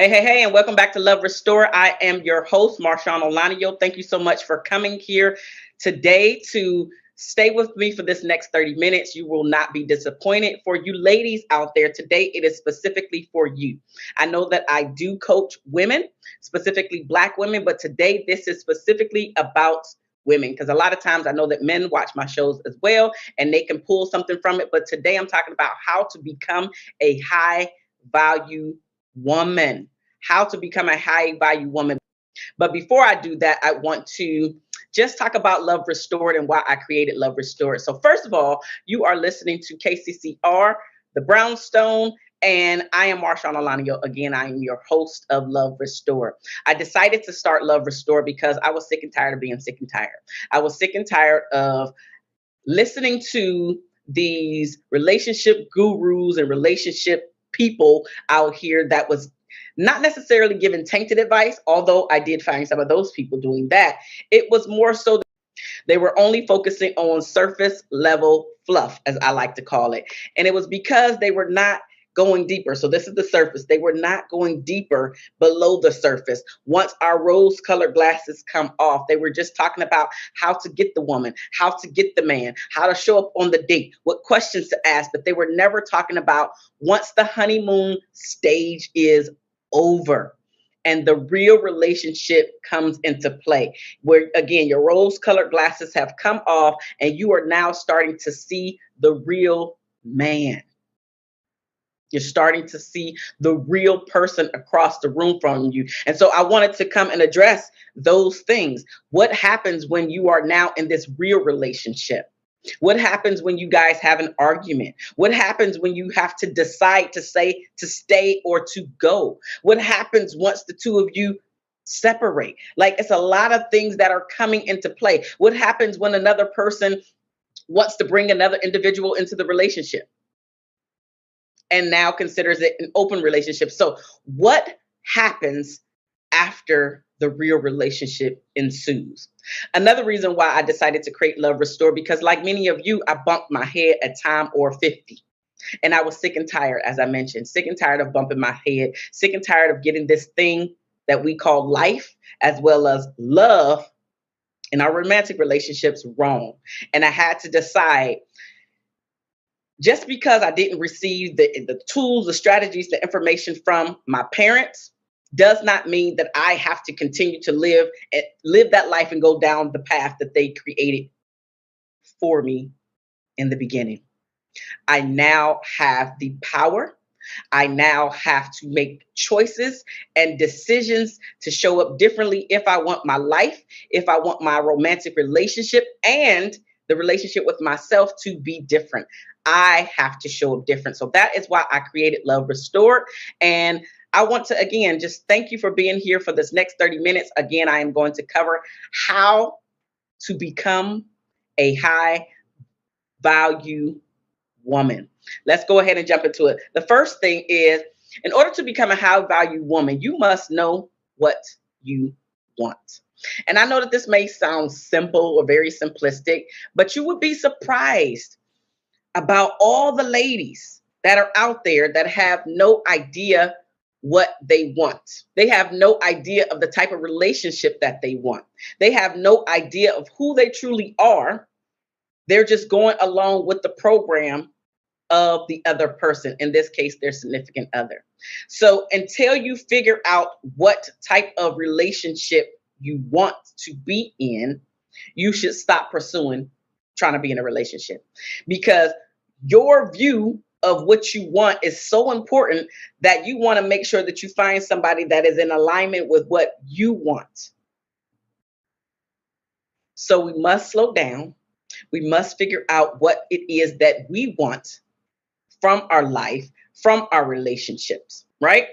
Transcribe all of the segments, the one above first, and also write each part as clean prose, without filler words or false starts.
Hey, and welcome back to Love Restore. I am your host, Marshaun Olaniyan. Thank you so much for coming here today to stay with me for this next 30 minutes. You will not be disappointed. For you ladies out there, today it is specifically for you. I know that I do coach women, specifically Black women, but today this is specifically about women because a lot of times I know that men watch my shows as well and they can pull something from it. But today I'm talking about how to become a high value woman. How to become a high value woman. But before I do that, I want to just talk about Love Restored and why I created Love Restored. So first of all, you are listening to KCCR, the Brownstone, and I am Marshaun Olaniyan. Again, I am your host of Love Restored. I decided to start Love Restored because I was sick and tired of being sick and tired. I was sick and tired of listening to these relationship gurus and relationship people out here that was not necessarily giving tainted advice, although I did find some of those people doing that. It was more so that they were only focusing on surface level fluff, as I like to call it. And it was because they were not going deeper. So this is the surface. They were not going deeper below the surface. Once our rose colored glasses come off, they were just talking about how to get the woman, how to get the man, how to show up on the date, what questions to ask. But they were never talking about once the honeymoon stage is over and the real relationship comes into play, where again your rose colored glasses have come off and you are now starting to see the real man. You're starting to see the real person across the room from you. And so I wanted to come and address those things. What happens when you are now in this real relationship? What happens when you guys have an argument? What happens when you have to decide to say to stay or to go? What happens once the two of you separate? Like, it's a lot of things that are coming into play. What happens when another person wants to bring another individual into the relationship and now considers it an open relationship? So what happens after the real relationship ensues? Another reason why I decided to create Love Restore, because like many of you, I bumped my head at time or 50. And I was sick and tired, as I mentioned, sick and tired of bumping my head, sick and tired of getting this thing that we call life, as well as love in our romantic relationships wrong. And I had to decide, just because I didn't receive the tools, the strategies, the information from my parents, does not mean that I have to continue to live that life and go down the path that they created for me in the beginning. I now have the power. I now have to make choices and decisions to show up differently if I want my life, if I want my romantic relationship and the relationship with myself to be different. I have to show up different. So that is why I created Love Restored. And I want to, again, just thank you for being here for this next 30 minutes. Again, I am going to cover how to become a high value woman. Let's go ahead and jump into it. The first thing is, in order to become a high value woman, you must know what you want. And I know that this may sound simple or very simplistic, but you would be surprised about all the ladies that are out there that have no idea what they want. They have no idea of the type of relationship that they want. They have no idea of who they truly are. They're just going along with the program of the other person, in this case, their significant other. So until you figure out what type of relationship you want to be in, you should stop pursuing trying to be in a relationship, because your view of what you want is so important that you want to make sure that you find somebody that is in alignment with what you want. So we must slow down. We must figure out what it is that we want from our life, from our relationships, right?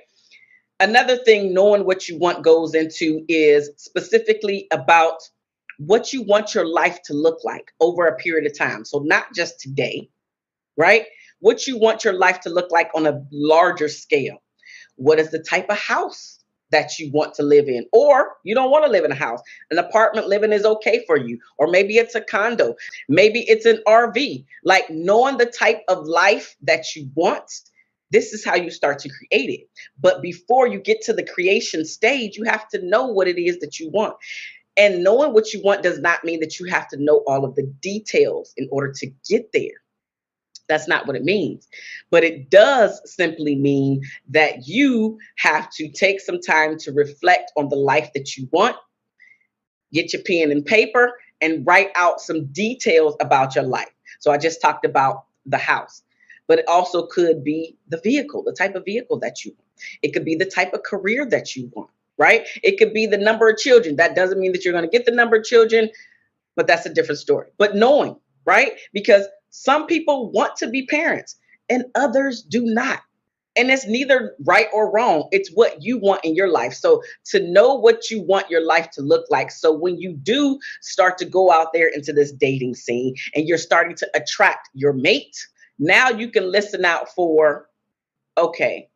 Another thing, knowing what you want goes into is specifically about what you want your life to look like over a period of time. So not just today, right? What you want your life to look like on a larger scale. What is the type of house that you want to live in? Or you don't want to live in a house. An apartment living is okay for you. Or maybe it's a condo. Maybe it's an RV. Like, knowing the type of life that you want This is how you start to create it. But before you get to the creation stage, you have to know what it is that you want. And knowing what you want does not mean that you have to know all of the details in order to get there. That's not what it means. But it does simply mean that you have to take some time to reflect on the life that you want, get your pen and paper, and write out some details about your life. So I just talked about the house, but it also could be the vehicle, the type of vehicle that you want. It could be the type of career that you want, right? It could be the number of children. That doesn't mean that you're going to get the number of children, but that's a different story. But knowing, right? Because some people want to be parents and others do not. And it's neither right or wrong. It's what you want in your life. So to know what you want your life to look like. So when you do start to go out there into this dating scene and you're starting to attract your mate, now you can listen out for, okay,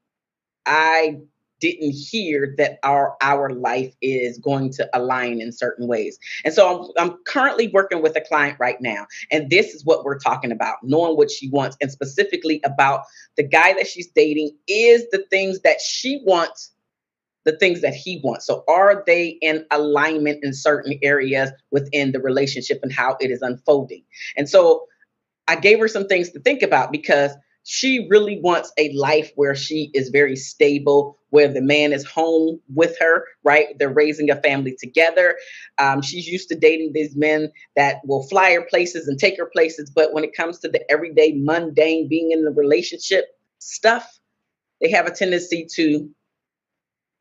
I didn't hear that our life is going to align in certain ways. And so I'm currently working with a client right now. And this is what we're talking about, knowing what she wants, and specifically about the guy that she's dating. Is the things that she wants the things that he wants? So are they in alignment in certain areas within the relationship and how it is unfolding? And so I gave her some things to think about, because she really wants a life where she is very stable, where the man is home with her, right? They're raising a family together. She's used to dating these men that will fly her places and take her places. But when it comes to the everyday mundane being in the relationship stuff, they have a tendency to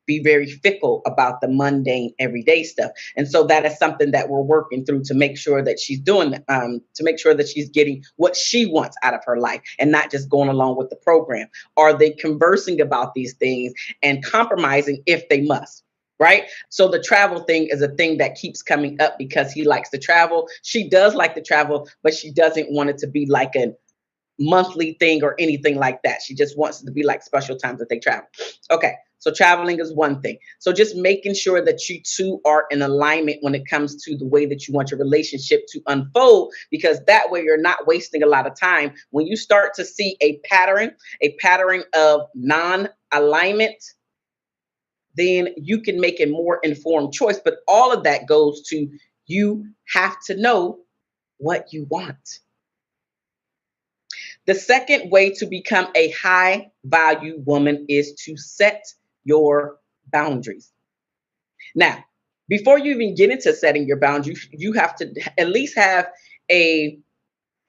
be very fickle about the mundane everyday stuff. And so that is something that we're working through to make sure that she's doing, to make sure that she's getting what she wants out of her life and not just going along with the program. Are they conversing about these things and compromising if they must? Right. So the travel thing is a thing that keeps coming up because he likes to travel. She does like to travel, but she doesn't want it to be like a monthly thing or anything like that. She just wants it to be like special times that they travel. Okay. So traveling is one thing. So just making sure that you two are in alignment when it comes to the way that you want your relationship to unfold, because that way you're not wasting a lot of time. When you start to see a pattern of non-alignment, then you can make a more informed choice. But all of that goes to, you have to know what you want. The second way to become a high value woman is to set your boundaries. Now, before you even get into setting your boundaries, you have to at least have a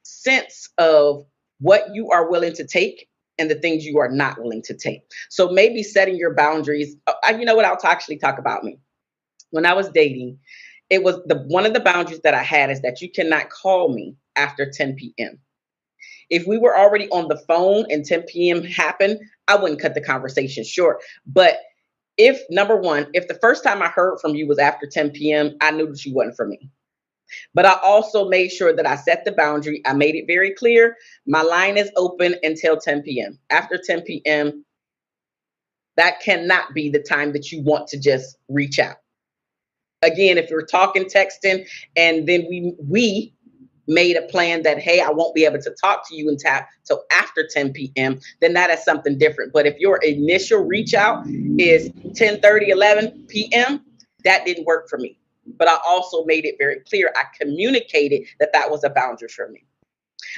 sense of what you are willing to take and the things you are not willing to take. So maybe setting your boundaries. You know what? I'll actually talk about me. When I was dating, it was one of the boundaries that I had is that you cannot call me after 10 p.m. If we were already on the phone and 10 p.m. happened, I wouldn't cut the conversation short. But if, number one, if the first time I heard from you was after 10 p.m., I knew that you wasn't for me. But I also made sure that I set the boundary. I made it very clear. My line is open until 10 p.m. After 10 p.m., that cannot be the time that you want to just reach out. Again, if you're talking, texting, and then we made a plan that, hey, I won't be able to talk to you until after 10 p.m., then that is something different. But if your initial reach out is 10:30, 11 p.m., that didn't work for me. But I also made it very clear. I communicated that that was a boundary for me.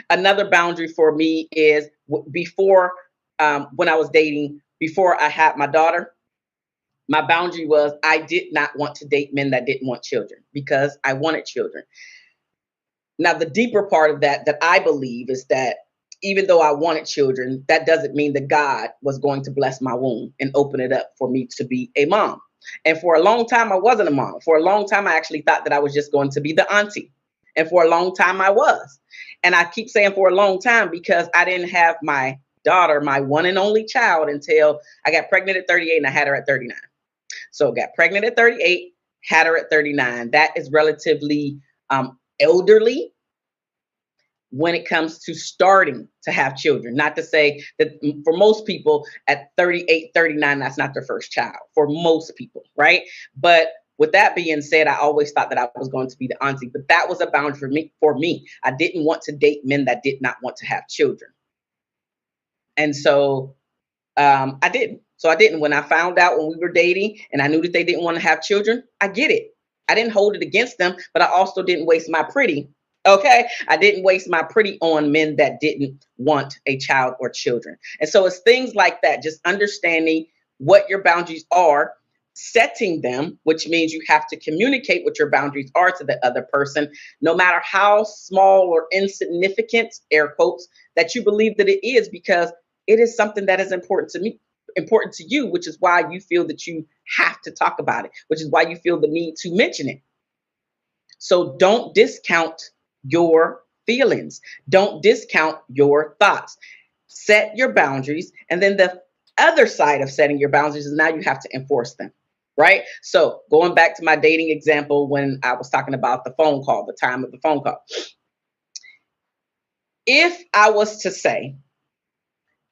Another boundary for me is before, when I was dating, before I had my daughter, my boundary was I did not want to date men that didn't want children because I wanted children. Now, the deeper part of that I believe is that even though I wanted children, that doesn't mean that God was going to bless my womb and open it up for me to be a mom. And for a long time, I wasn't a mom. For a long time, I actually thought that I was just going to be the auntie. And for a long time, I was. And I keep saying for a long time because I didn't have my daughter, my one and only child, until I got pregnant at 38 and I had her at 39. So got pregnant at 38, had her at 39. That is relatively elderly when it comes to starting to have children. Not to say that for most people at 38, 39, that's not their first child for most people, right? But with that being said, I always thought that I was going to be the auntie, but that was a boundary for me. I didn't want to date men that did not want to have children. And so I didn't. So I didn't. When I found out when we were dating and I knew that they didn't want to have children, I get it. I didn't hold it against them, but I also didn't waste my pretty. Okay. I didn't waste my pretty on men that didn't want a child or children. And so it's things like that, just understanding what your boundaries are, setting them, which means you have to communicate what your boundaries are to the other person, no matter how small or insignificant, air quotes, that you believe that it is, because it is something that is important to me, important to you, which is why you feel that you have to talk about it, which is why you feel the need to mention it. So don't discount your feelings. Don't discount your thoughts. Set your boundaries. And then the other side of setting your boundaries is now you have to enforce them. Right? So going back to my dating example, when I was talking about the phone call, the time of the phone call. If I was to say,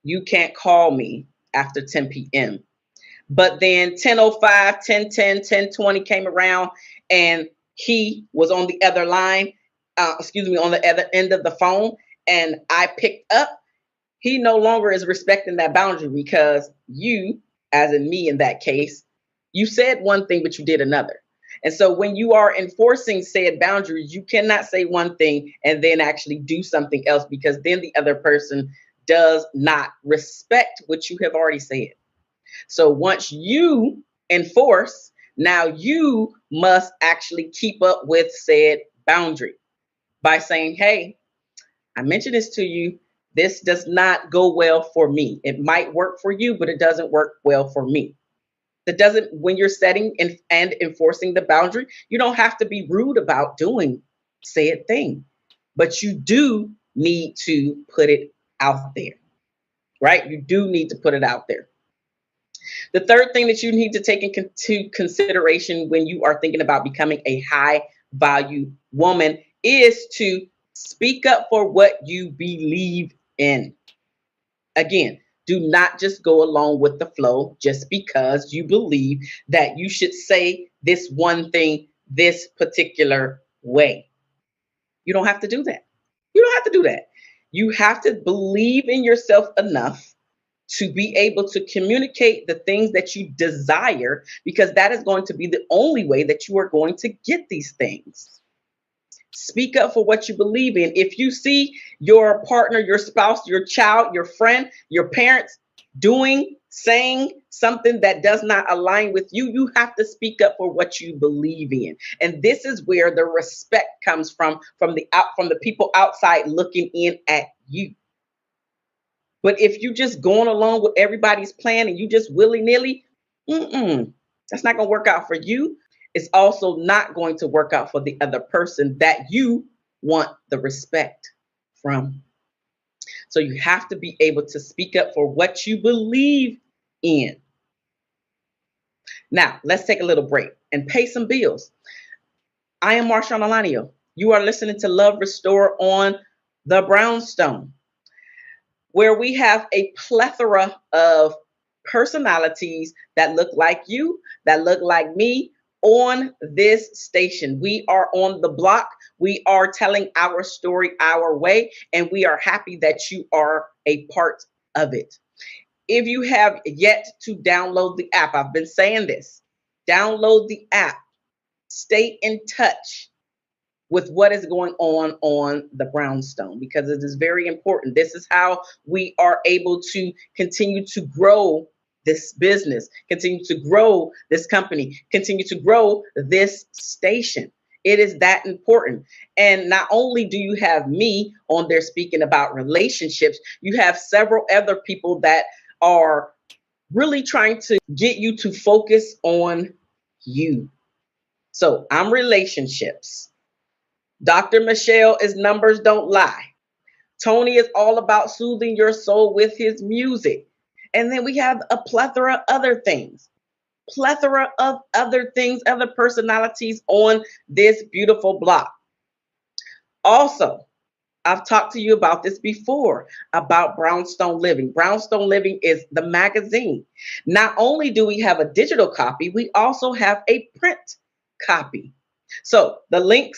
you can't call me after 10 p.m., but then 10:05, 10:10, 10:20 came around and he was on the other line, on the other end of the phone, and I picked up, he no longer is respecting that boundary, because you, as in me in that case, you said one thing, but you did another. And so when you are enforcing said boundaries, you cannot say one thing and then actually do something else, because then the other person does not respect what you have already said. So once you enforce, now you must actually keep up with said boundary by saying, hey, I mentioned this to you. This does not go well for me. It might work for you, but it doesn't work well for me. That doesn't, when you're setting and enforcing the boundary, you don't have to be rude about doing said thing, but you do need to put it out there, right? You do need to put it out there. The third thing that you need to take into consideration when you are thinking about becoming a high value woman is to speak up for what you believe in. Again, do not just go along with the flow just because you believe that you should say this one thing this particular way. You don't have to do that. You don't have to do that. You have to believe in yourself enough to be able to communicate the things that you desire, because that is going to be the only way that you are going to get these things. Speak up for what you believe in. If you see your partner, your spouse, your child, your friend, your parents saying something that does not align with you, you have to speak up for what you believe in. And this is where the respect comes from the people outside looking in at you. But if you just going along with everybody's plan and you just willy-nilly, that's not going to work out for you. It's also not going to work out for the other person that you want the respect from. So you have to be able to speak up for what you believe in. Now, let's take a little break and pay some bills. I am Marshaun Olaniyan. You are listening to Love Restore on the Brownstone, where we have a plethora of personalities that look like you, that look like me on this station. We are on the block. We are telling our story our way, and we are happy that you are a part of it. If you have yet to download the app, I've been saying this, download the app, stay in touch with what is going on the Brownstone, because it is very important. This is how we are able to continue to grow this business, continue to grow this company, continue to grow this station. It is that important. And not only do you have me on there speaking about relationships, you have several other people that are really trying to get you to focus on you. So I'm relationships. Dr. Michelle is Numbers Don't Lie. Tony is all about soothing your soul with his music. And then we have a plethora of other things. Other personalities on this beautiful block. Also, I've talked to you about this before, about Brownstone Living. Brownstone Living is the magazine. Not only do we have a digital copy, we also have a print copy. So the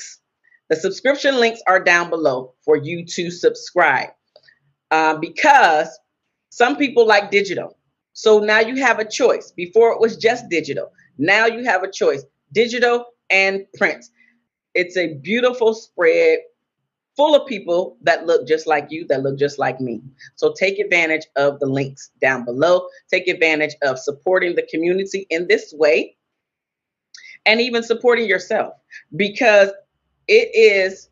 subscription links are down below for you to subscribe, because some people like digital. So now you have a choice. Before it was just digital. Now you have a choice, digital and print. It's a beautiful spread full of people that look just like you, that look just like me. So take advantage of the links down below. Take advantage of supporting the community in this way and even supporting yourself, because it is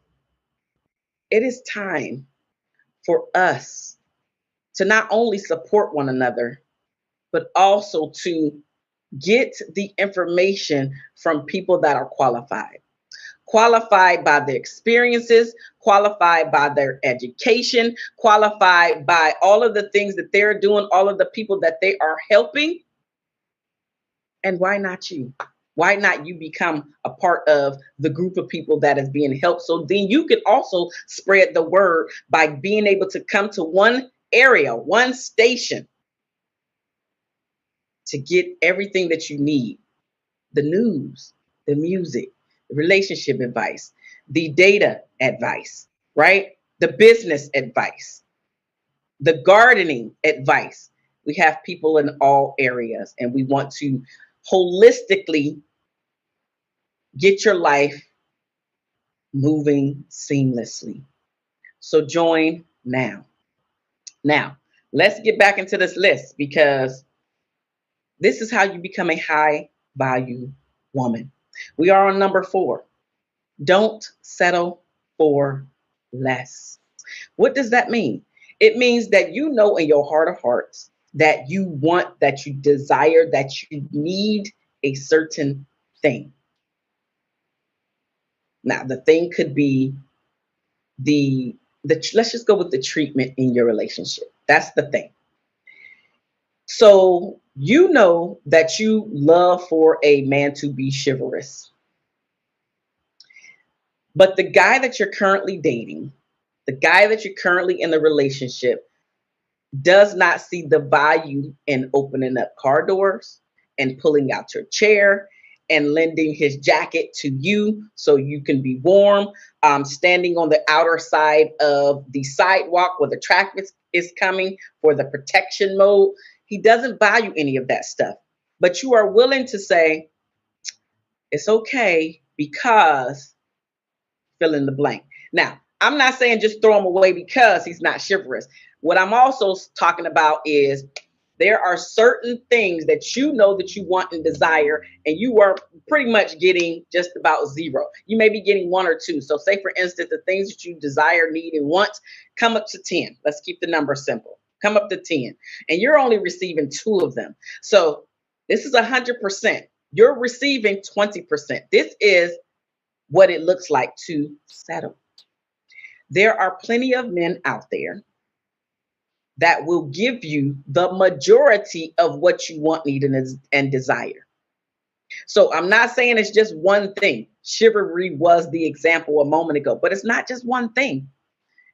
time for us to not only support one another, but also to get the information from people that are qualified by their experiences, qualified by their education, qualified by all of the things that they're doing, all of the people that they are helping. And why not you? Why not you become a part of the group of people that is being helped? So then you can also spread the word by being able to come to one area, one station, to get everything that you need: the news, the music, the relationship advice, the data advice, right? The business advice, the gardening advice. We have people in all areas, and we want to holistically get your life moving seamlessly. So join now. Now, let's get back into this list, because this is how you become a high value woman. We are on number 4. Don't settle for less. What does that mean? It means that you know in your heart of hearts that you want, that you desire, that you need a certain thing. Now, the thing could be the let's just go with the treatment in your relationship. That's the thing. So you know that you love for a man to be chivalrous. But the guy that you're currently dating, the guy that you're currently in the relationship, does not see the value in opening up car doors and pulling out your chair and lending his jacket to you so you can be warm, standing on the outer side of the sidewalk where the traffic is coming for the protection mode. He doesn't value any of that stuff. But you are willing to say, it's okay because fill in the blank. Now, I'm not saying just throw him away because he's not chivalrous. What I'm also talking about is there are certain things that you know that you want and desire, and you are pretty much getting just about 0. You may be getting 1 or 2. So say, for instance, the things that you desire, need, and want come up to 10. Let's keep the number simple. Come up to 10. And you're only receiving 2 of them. So this is 100%. You're receiving 20%. This is what it looks like to settle. There are plenty of men out there that will give you the majority of what you want, need, and desire. So I'm not saying it's just one thing. Chivalry was the example a moment ago, but it's not just one thing.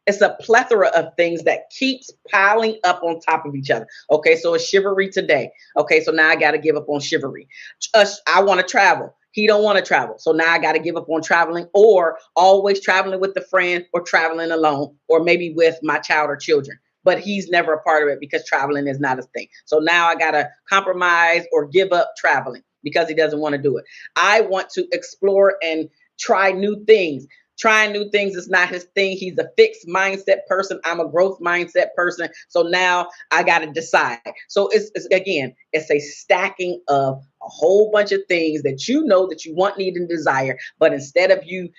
It's a plethora of things that keeps piling up on top of each other. Okay, so it's chivalry today. Okay, so now I got to give up on chivalry. I want to travel. He don't want to travel. So now I got to give up on traveling, or always traveling with a friend, or traveling alone, or maybe with my child or children. But he's never a part of it because traveling is not a thing. So now I got to compromise or give up traveling because he doesn't want to do it. I want to explore and try new things. Trying new things is not his thing. He's a fixed mindset person. I'm a growth mindset person. So now I got to decide. So it's again, it's a stacking of a whole bunch of things that you know that you want, need, and desire. But instead of you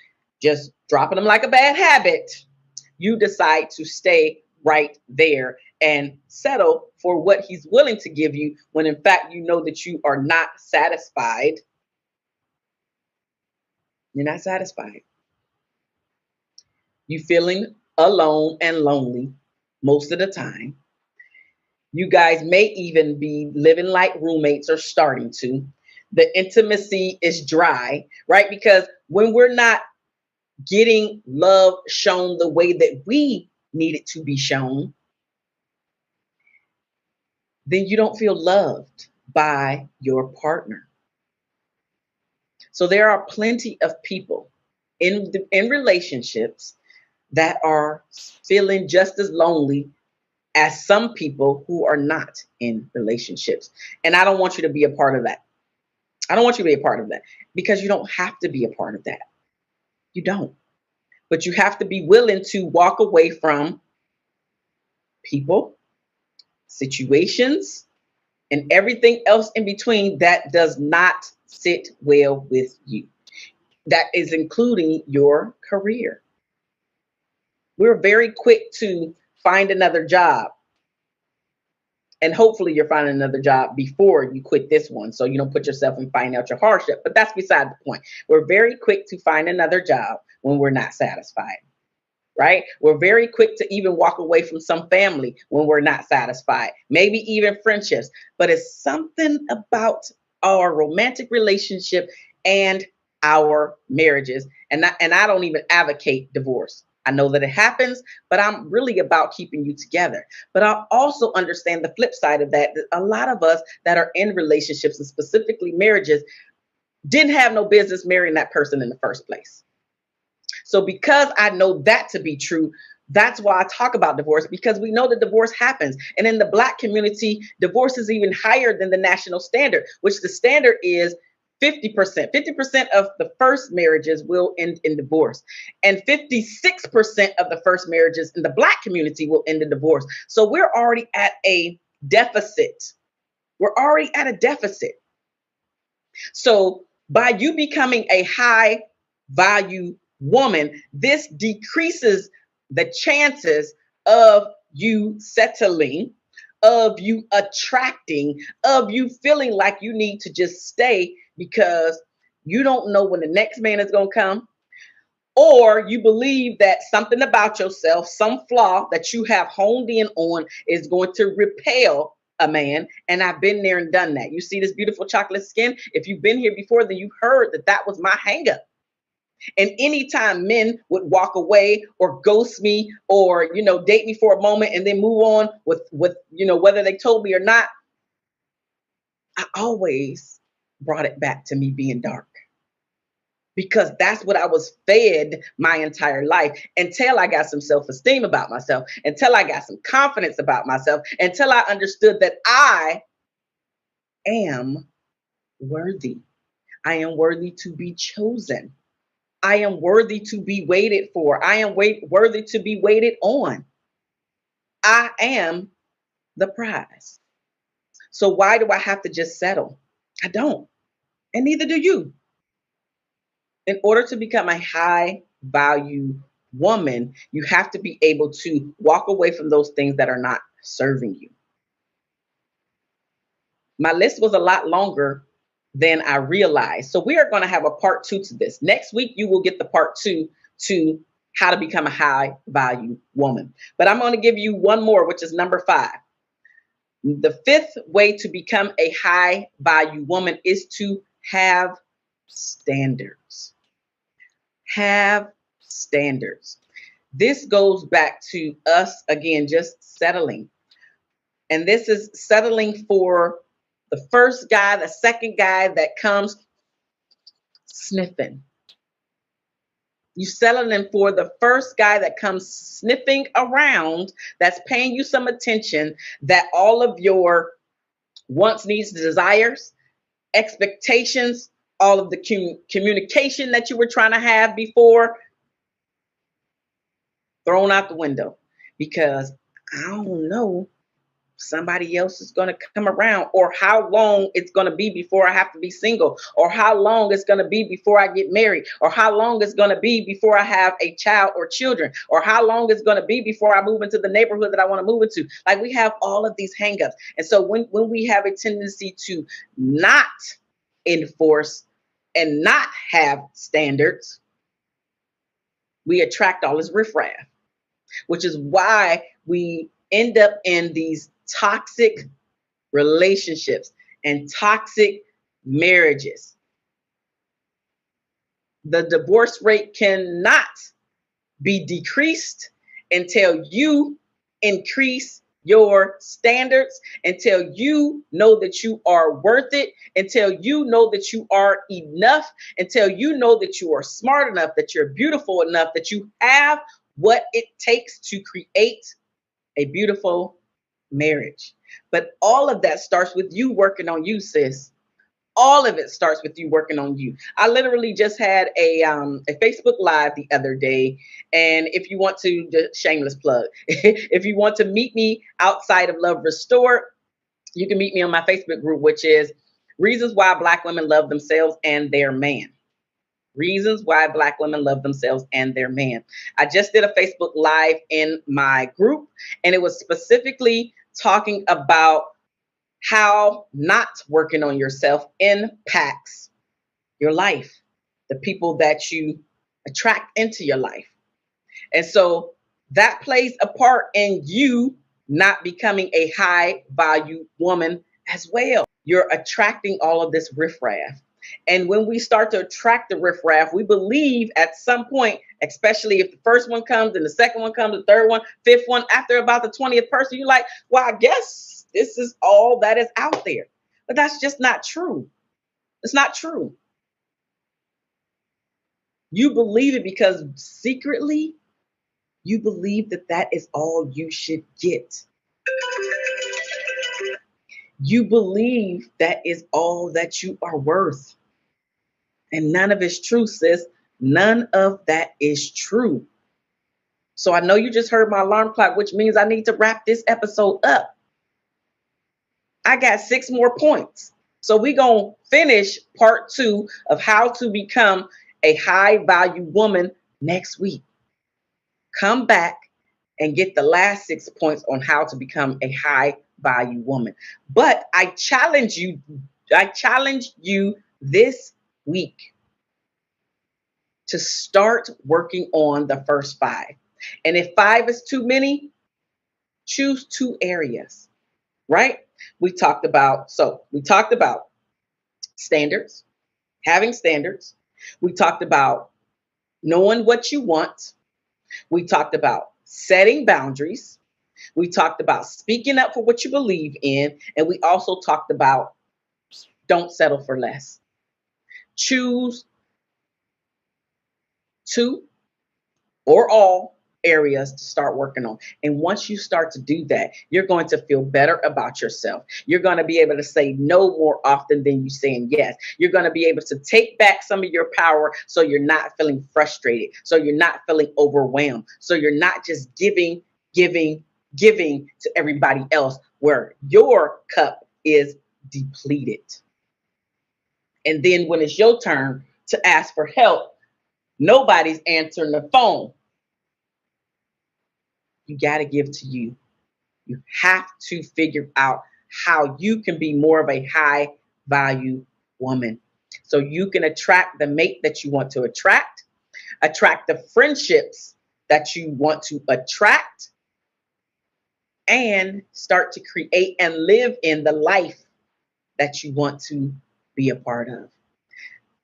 just dropping them like a bad habit, you decide to stay right there and settle for what he's willing to give you, when in fact you know that you are not satisfied. You're not satisfied. You feeling alone and lonely most of the time. You guys may even be living like roommates or starting to. The intimacy is dry, right? Because when we're not getting love shown the way that we need it to be shown, then you don't feel loved by your partner. So there are plenty of people in relationships that are feeling just as lonely as some people who are not in relationships. And I don't want you to be a part of that. I don't want you to be a part of that, because you don't have to be a part of that. You don't. But you have to be willing to walk away from people, situations, and everything else in between that does not sit well with you. That is including your career. We're very quick to find another job. And hopefully you're finding another job before you quit this one, so you don't put yourself in financial hardship. But that's beside the point. We're very quick to find another job when we're not satisfied, right? We're very quick to even walk away from some family when we're not satisfied, maybe even friendships. But it's something about our romantic relationship and our marriages. And I don't even advocate divorce. I know that it happens, but I'm really about keeping you together. But I also understand the flip side of that a lot of us that are in relationships, and specifically marriages, didn't have no business marrying that person in the first place. So because I know that to be true, that's why I talk about divorce, because we know that divorce happens. And in the Black community, divorce is even higher than the national standard, which the standard is 50%. 50% of the first marriages will end in divorce. And 56% of the first marriages in the Black community will end in divorce. So we're already at a deficit. We're already at a deficit. So by you becoming a high value woman, this decreases the chances of you settling, of you attracting, of you feeling like you need to just stay because you don't know when the next man is going to come, or you believe that something about yourself, some flaw that you have honed in on, is going to repel a man. And I've been there and done that. You see this beautiful chocolate skin? If you've been here before, then you heard that that was my hang up. And anytime men would walk away or ghost me or, date me for a moment and then move on with, whether they told me or not, I always brought it back to me being dark. Because that's what I was fed my entire life, until I got some self-esteem about myself, until I got some confidence about myself, until I understood that I am worthy. I am worthy to be chosen. I am worthy to be waited for. I am worthy to be waited on. I am the prize. So why do I have to just settle? I don't. And neither do you. In order to become a high value woman, you have to be able to walk away from those things that are not serving you. My list was a lot longer than I realized. So we are going to have a part 2 to this. Next week, you will get the part 2 to how to become a high value woman. But I'm going to give you one more, which is number 5. The 5th way to become a high value woman is to have standards. Have standards. This goes back to us, again, just settling. And this is settling for the first guy, the second guy that comes sniffing. You settling for the first guy that comes sniffing around, that's paying you some attention, that all of your wants, needs, desires, expectations, all of the communication that you were trying to have before, thrown out the window, because I don't know, somebody else is going to come around, or how long it's going to be before I have to be single, or how long it's going to be before I get married, or how long it's going to be before I have a child or children, or how long it's going to be before I move into the neighborhood that I want to move into. Like, we have all of these hangups. And so when we have a tendency to not enforce and not have standards, we attract all this riffraff, which is why we end up in these toxic relationships and toxic marriages. The divorce rate cannot be decreased until you increase your standards, until you know that you are worth it, until you know that you are enough, until you know that you are smart enough, that you're beautiful enough, that you have what it takes to create a beautiful marriage. But all of that starts with you working on you, sis. All of it starts with you working on you. I literally just had a Facebook Live the other day, and if you want to, just shameless plug, if you want to meet me outside of Love Restored, you can meet me on my Facebook group, which is Reasons Why Black Women Love Themselves and Their Man. Reasons why Black women love themselves and their man. I just did a Facebook Live in my group, and it was specifically talking about how not working on yourself impacts your life, the people that you attract into your life. And so that plays a part in you not becoming a high value woman as well. You're attracting all of this riffraff. And when we start to attract the riffraff, we believe at some point, especially if the first one comes and the second one comes, the third one, fifth one, after about the 20th person, you're like, well, I guess this is all that is out there. But that's just not true. It's not true. You believe it because secretly you believe that that is all you should get. You believe that is all that you are worth. And none of it's true, sis. None of that is true. So I know you just heard my alarm clock, which means I need to wrap this episode up. I got 6 more points. So we're going to finish part 2 of how to become a high value woman next week. Come back and get the last 6 points on how to become a high value woman. But I challenge you this week to start working on the first 5. And if 5 is too many, choose 2 areas, right? We talked about standards, having standards. We talked about knowing what you want. We talked about setting boundaries. We talked about speaking up for what you believe in. And we also talked about don't settle for less. Choose 2 or all areas to start working on. And once you start to do that, you're going to feel better about yourself. You're going to be able to say no more often than you saying yes. You're going to be able to take back some of your power so you're not feeling frustrated, so you're not feeling overwhelmed, so you're not just giving to everybody else where your cup is depleted. And then when it's your turn to ask for help, nobody's answering the phone. You got to give to you. You have to figure out how you can be more of a high value woman so you can attract the mate that you want to attract the friendships that you want to attract, and start to create and live in the life that you want to be a part of.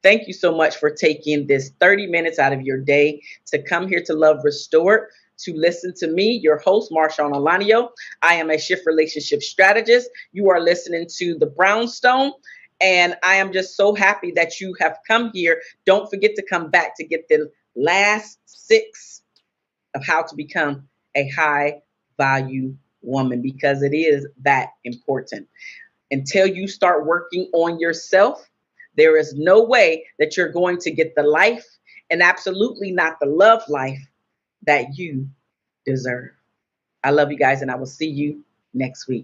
Thank you so much for taking this 30 minutes out of your day to come here to Love Restored, to listen to me, your host, Marshaun Olaniyan. I am a shift relationship strategist. You are listening to The Brownstone, and I am just so happy that you have come here. Don't forget to come back to get the last 6 of how to become a high value woman, because it is that important. Until you start working on yourself, there is no way that you're going to get the life, and absolutely not the love life, that you deserve. I love you guys, and I will see you next week.